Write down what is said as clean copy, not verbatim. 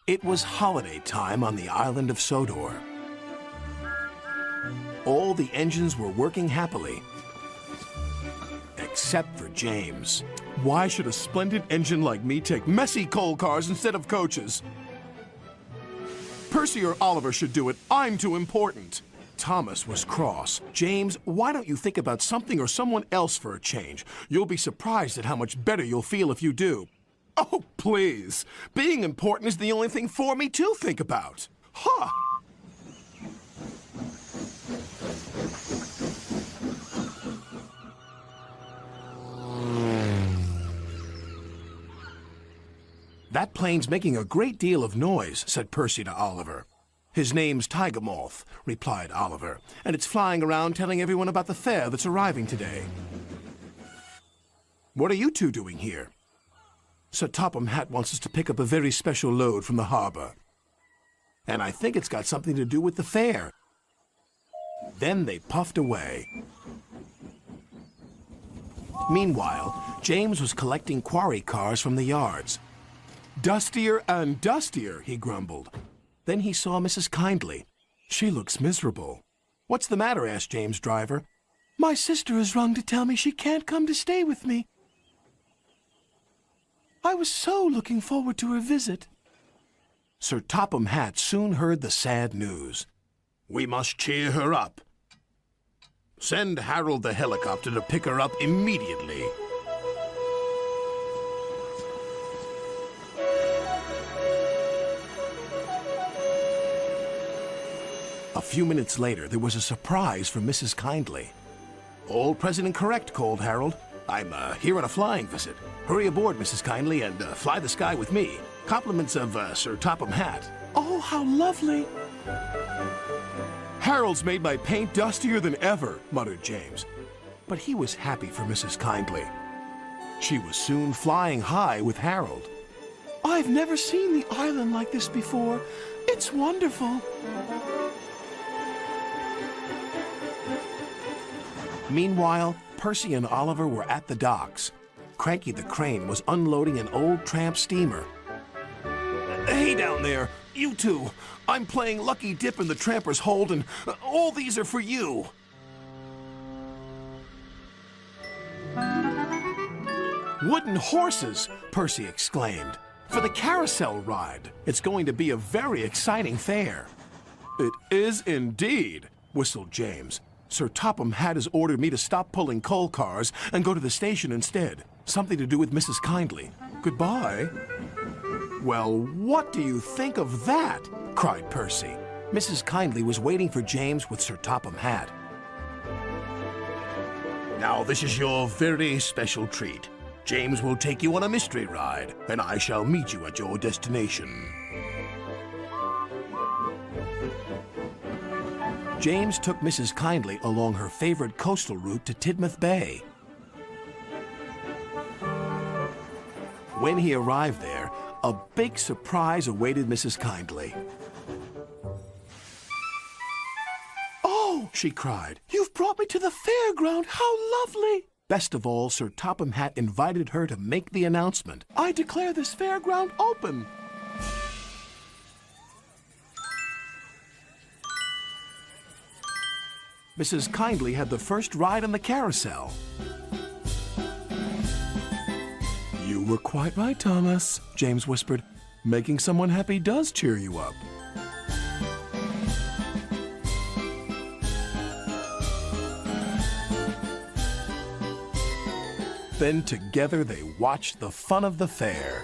It was holiday time on the island of Sodor. All the engines were working happily, except for James. Why should a splendid engine like me take messy coal cars instead of coaches? Percy or Oliver should do it. I'm too important. Thomas was cross. James, why don't you think about something or someone else for a change? You'll be surprised at how much better you'll feel if you do. Oh, please. Being important is the only thing for me to think about. Huh. That plane's making a great deal of noise, said Percy to Oliver. His name's Tiger Moth, replied Oliver, and it's flying around telling everyone about the fair that's arriving today. What are you two doing here? Sir Topham Hatt wants us to pick up a very special load from the harbor. And I think it's got something to do with the fair. Then they puffed away. Meanwhile, James was collecting quarry cars from the yards. Dustier and dustier, he grumbled. Then he saw Mrs. Kindly. She looks miserable. What's the matter? Asked James' driver. My sister has rung to tell me she can't come to stay with me. I was so looking forward to her visit. Sir Topham Hatt soon heard the sad news. We must cheer her up. Send Harold the helicopter to pick her up immediately. A few minutes later, there was a surprise for Mrs. Kindly. All present and correct, called Harold. I'm here on a flying visit. Hurry aboard, Mrs. Kindly, and fly the sky with me. Compliments of Sir Topham Hatt. Oh, how lovely. Harold's made my paint dustier than ever, muttered James. But he was happy for Mrs. Kindly. She was soon flying high with Harold. I've never seen the island like this before. It's wonderful. Meanwhile, Percy and Oliver were at the docks. Cranky the Crane was unloading an old tramp steamer. Hey down there, you two. I'm playing Lucky Dip in the Tramper's Hold, and all these are for you. Wooden horses, Percy exclaimed, for the carousel ride. It's going to be a very exciting fair. It is indeed, whistled James. Sir Topham Hatt has ordered me to stop pulling coal cars and go to the station instead. Something to do with Mrs. Kindly. Goodbye. Well, what do you think of that? Cried Percy. Mrs. Kindly was waiting for James with Sir Topham Hatt. Now this is your very special treat. James will take you on a mystery ride, and I shall meet you at your destination. James took Mrs. Kindly along her favorite coastal route to Tidmouth Bay. When he arrived there, a big surprise awaited Mrs. Kindly. Oh, she cried, you've brought me to the fairground. How lovely! Best of all, Sir Topham Hatt invited her to make the announcement. I declare this fairground open. Mrs. Kindly had the first ride on the carousel. You were quite right, Thomas, James whispered. Making someone happy does cheer you up. Then together they watched the fun of the fair.